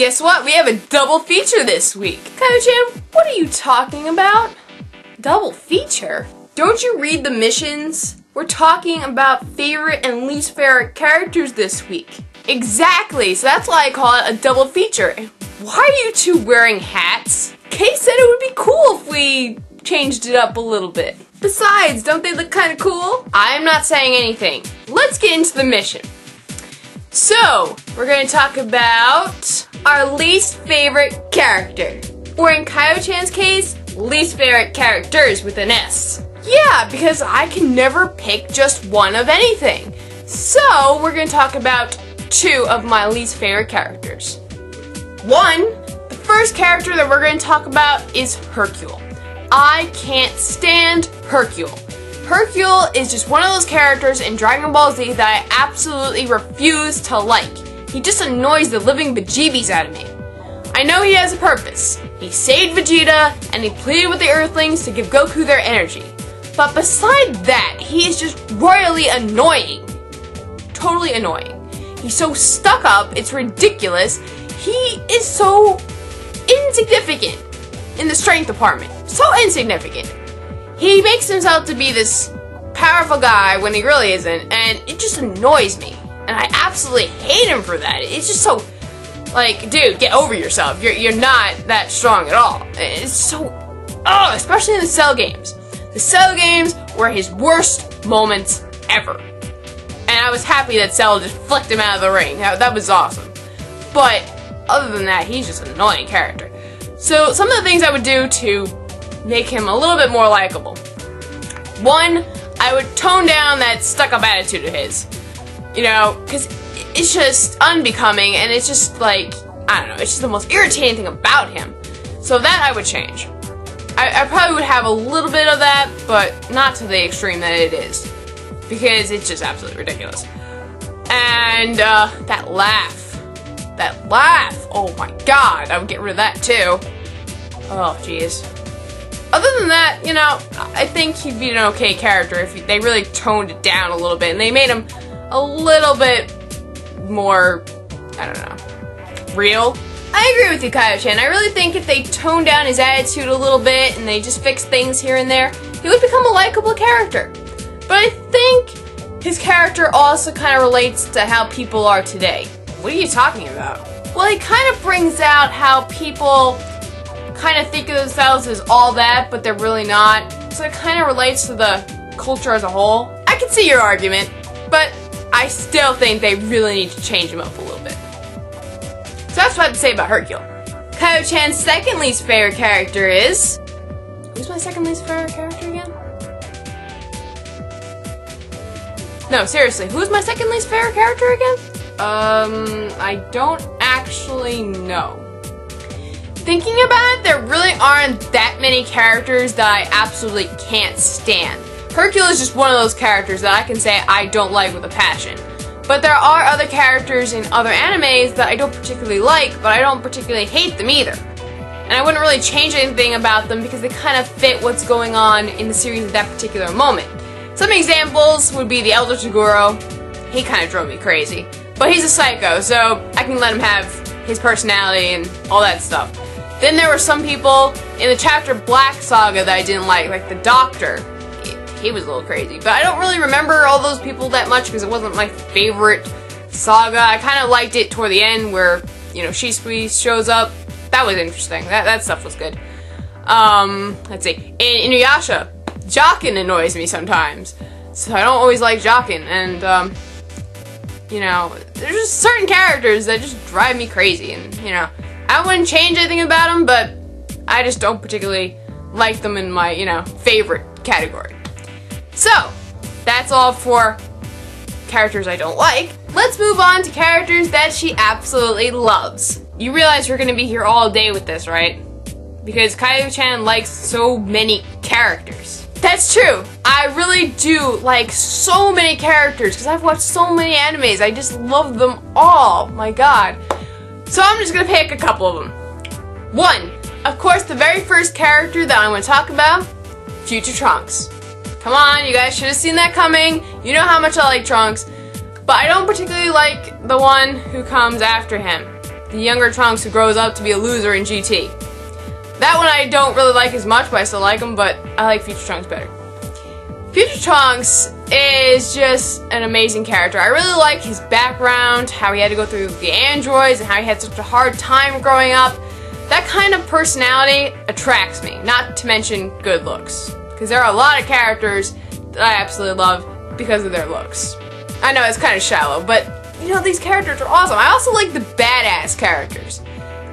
Guess what? We have a double feature this week. Kio-chan, what are you talking about? Double feature? Don't you read the missions? We're talking about favorite and least favorite characters this week. Exactly, so that's why I call it a double feature. Why are you two wearing hats? Kay said it would be cool if we changed it up a little bit. Besides, don't they look kind of cool? I'm not saying anything. Let's get into the mission. So, we're going to talk about our least favorite character. Or in Kio-chan's case, least favorite characters with an S. Yeah, because I can never pick just one of anything. So, we're going to talk about two of my least favorite characters. One, the first character that we're going to talk about is Hercule. I can't stand Hercule. Hercule is just one of those characters in Dragon Ball Z that I absolutely refuse to like. He just annoys the living bejeebies out of me. I know he has a purpose. He saved Vegeta, and he pleaded with the Earthlings to give Goku their energy. But beside that, he is just royally annoying. Totally annoying. He's so stuck up, it's ridiculous. He is so insignificant in the strength department. So insignificant. He makes himself to be this powerful guy when he really isn't, and it just annoys me. And I absolutely hate him for that. It's just so, like, dude, get over yourself. You're not that strong at all. It's so, especially in the Cell games. The Cell games were his worst moments ever. And I was happy that Cell just flicked him out of the ring. That was awesome. But other than that, he's just an annoying character. So some of the things I would do to make him a little bit more likable. One, I would tone down that stuck-up attitude of his. You know, because it's just unbecoming, and it's just like, I don't know, it's just the most irritating thing about him. So that I would change. I probably would have a little bit of that, but not to the extreme that it is. Because it's just absolutely ridiculous. And that laugh. That laugh! Oh my god, I would get rid of that too. Oh, jeez. Other than that, you know, I think he'd be an okay character if they really toned it down a little bit and they made him a little bit more, I don't know, real. I agree with you, Kio-chan. I really think if they toned down his attitude a little bit and they just fixed things here and there, he would become a likable character. But I think his character also kind of relates to how people are today. What are you talking about? Well, he kind of brings out how people kind of think of themselves as all that, but they're really not. So it kind of relates to the culture as a whole. I can see your argument, but I still think they really need to change him up a little bit. So that's what I have to say about Hercule. Kio-chan's second least favorite character is... Who's my second least favorite character again? No, seriously, who's my second least favorite character again? I don't actually know. Thinking about it, there really aren't that many characters that I absolutely can't stand. Hercule is just one of those characters that I can say I don't like with a passion. But there are other characters in other animes that I don't particularly like, but I don't particularly hate them either. And I wouldn't really change anything about them because they kind of fit what's going on in the series at that particular moment. Some examples would be the Elder Toguro. He kind of drove me crazy. But he's a psycho, so I can let him have his personality and all that stuff. Then there were some people in the chapter Black Saga that I didn't like the Doctor. He was a little crazy. But I don't really remember all those people that much because it wasn't my favorite saga. I kind of liked it toward the end where, you know, Shisui shows up. That was interesting. That stuff was good. Let's see. In Inuyasha, Jockin annoys me sometimes. So I don't always like Jockin. And, you know, there's just certain characters that just drive me crazy. And, you know, I wouldn't change anything about them, but I just don't particularly like them in my, you know, favorite category. So, that's all for characters I don't like. Let's move on to characters that she absolutely loves. You realize we're gonna be here all day with this, right? Because Kio-chan likes so many characters. That's true. I really do like so many characters because I've watched so many animes. I just love them all. My god. So I'm just gonna pick a couple of them. One, of course, the very first character that I'm gonna talk about, Future Trunks. Come on, you guys should have seen that coming. You know how much I like Trunks. But I don't particularly like the one who comes after him. the younger Trunks who grows up to be a loser in GT. That one I don't really like as much, but I still like him, but I like Future Trunks better. Future Trunks is just an amazing character. I really like his background, how he had to go through the androids, and how he had such a hard time growing up. That kind of personality attracts me, not to mention good looks. Because there are a lot of characters that I absolutely love because of their looks. I know it's kind of shallow, but you know, these characters are awesome. I also like the badass characters.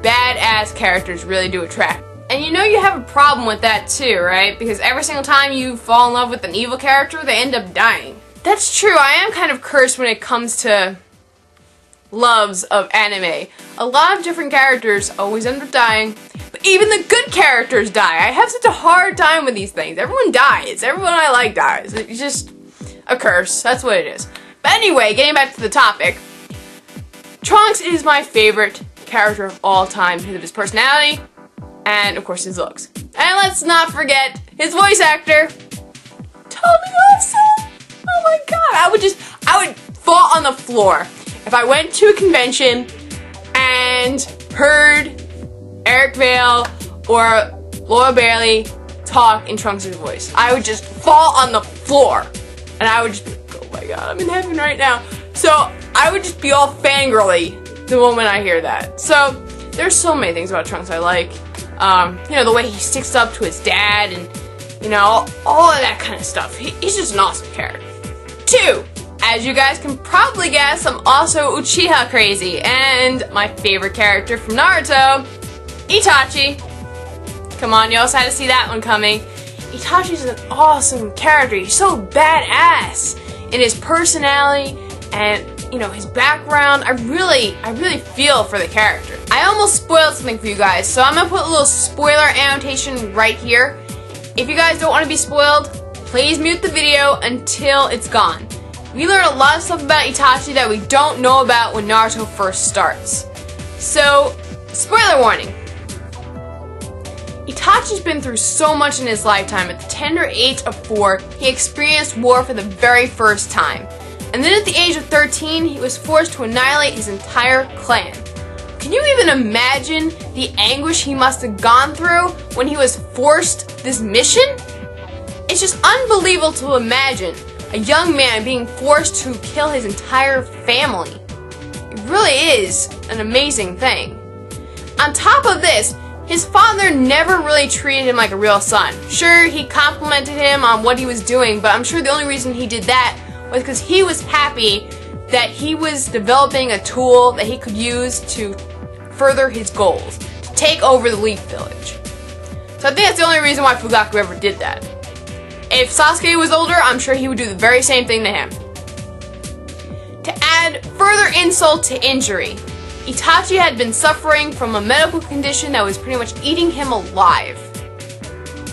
Badass characters really do attract. And you know you have a problem with that too, right? Because every single time you fall in love with an evil character, they end up dying. That's true, I am kind of cursed when it comes to loves of anime. A lot of different characters always end up dying, but even the good characters die. I have such a hard time with these things. Everyone dies. Everyone I like dies. It's just a curse. That's what it is. But anyway, getting back to the topic, Trunks is my favorite character of all time because of his personality and, of course, his looks. And let's not forget his voice actor, Tommy Olsen. Oh my god, I would fall on the floor if I went to a convention and heard Eric Vale or Laura Bailey talk in Trunks' voice. I would just fall on the floor and I would just be, oh my god, I'm in heaven right now. So I would just be all fangirly the moment I hear that. So there's so many things about Trunks I like. You know, the way he sticks up to his dad and, you know, all of that kind of stuff. He's just an awesome character. 2, as you guys can probably guess, I'm also Uchiha crazy, and my favorite character from Naruto, Itachi. Come on, you also had to see that one coming. Itachi's an awesome character. He's so badass in his personality and, you know, his background. I really feel for the character. I almost spoiled something for you guys, so I'm gonna put a little spoiler annotation right here. If you guys don't want to be spoiled, please mute the video until it's gone. We learn a lot of stuff about Itachi that we don't know about when Naruto first starts. So, spoiler warning. Itachi's been through so much in his lifetime. At the tender age of 4, he experienced war for the very first time. And then at the age of 13, he was forced to annihilate his entire clan. Can you even imagine the anguish he must have gone through when he was forced this mission? It's just unbelievable to imagine a young man being forced to kill his entire family. It really is an amazing thing. On top of this, his father never really treated him like a real son. Sure, he complimented him on what he was doing, but I'm sure the only reason he did that was because he was happy that he was developing a tool that he could use to further his goals, to take over the Leaf Village. So I think that's the only reason why Fugaku ever did that. If Sasuke was older, I'm sure he would do the very same thing to him. To add further insult to injury, Itachi had been suffering from a medical condition that was pretty much eating him alive.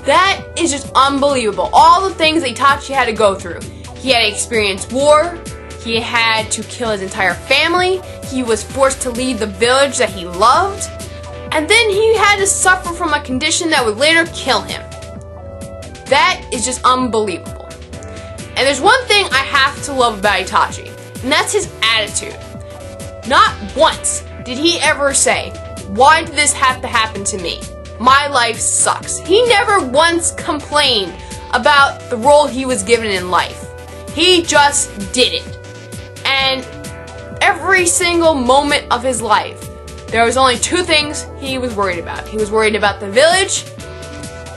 That is just unbelievable. All the things that Itachi had to go through. He had to experience war, he had to kill his entire family, he was forced to leave the village that he loved, and then he had to suffer from a condition that would later kill him. That is just unbelievable. And there's one thing I have to love about Itachi, and that's his attitude. Not once did he ever say, "Why did this have to happen to me? My life sucks." He never once complained about the role he was given in life. He just did it. And every single moment of his life, there was only 2 things he was worried about. He was worried about the village,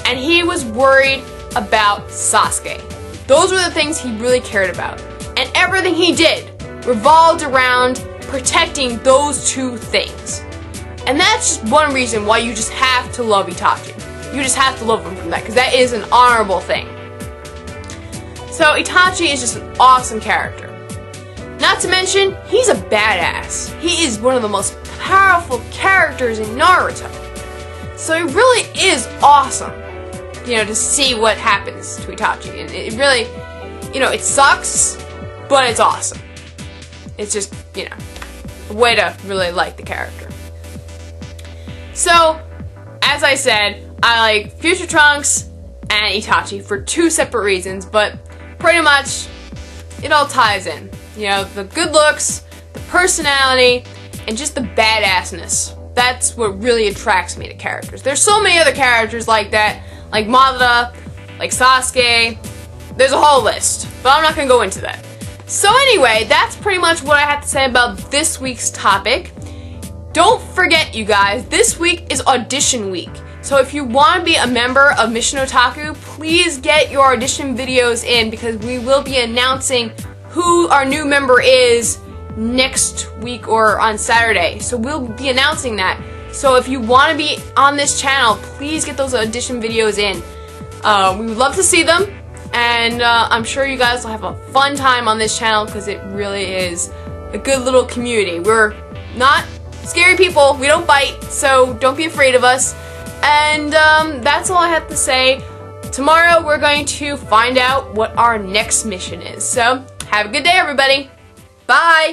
and he was worried about Sasuke. Those were the things he really cared about. And everything he did revolved around protecting those 2 things. And that's just one reason why you just have to love Itachi. You just have to love him from that, because that is an honorable thing. So Itachi is just an awesome character. Not to mention, he's a badass. He is one of the most powerful characters in Naruto. So it really is awesome, you know, to see what happens to Itachi. And it really, you know, it sucks, but it's awesome. It's just, you know, a way to really like the character. So, as I said, I like Future Trunks and Itachi for 2 separate reasons, but pretty much it all ties in. You know, the good looks, the personality, and just the badassness. That's what really attracts me to characters. There's so many other characters like that, like Madara, like Sasuke. There's a whole list, but I'm not going to go into that. So anyway, that's pretty much what I have to say about this week's topic. Don't forget, you guys, this week is audition week. So if you want to be a member of MissionOtaku, please get your audition videos in, because we will be announcing who our new member is next week or on Saturday. So we'll be announcing that. So if you want to be on this channel, please get those audition videos in. We would love to see them, and I'm sure you guys will have a fun time on this channel, because it really is a good little community. We're not scary people, we don't bite, so don't be afraid of us. And that's all I have to say. Tomorrow we're going to find out what our next mission is. So have a good day, everybody. Bye!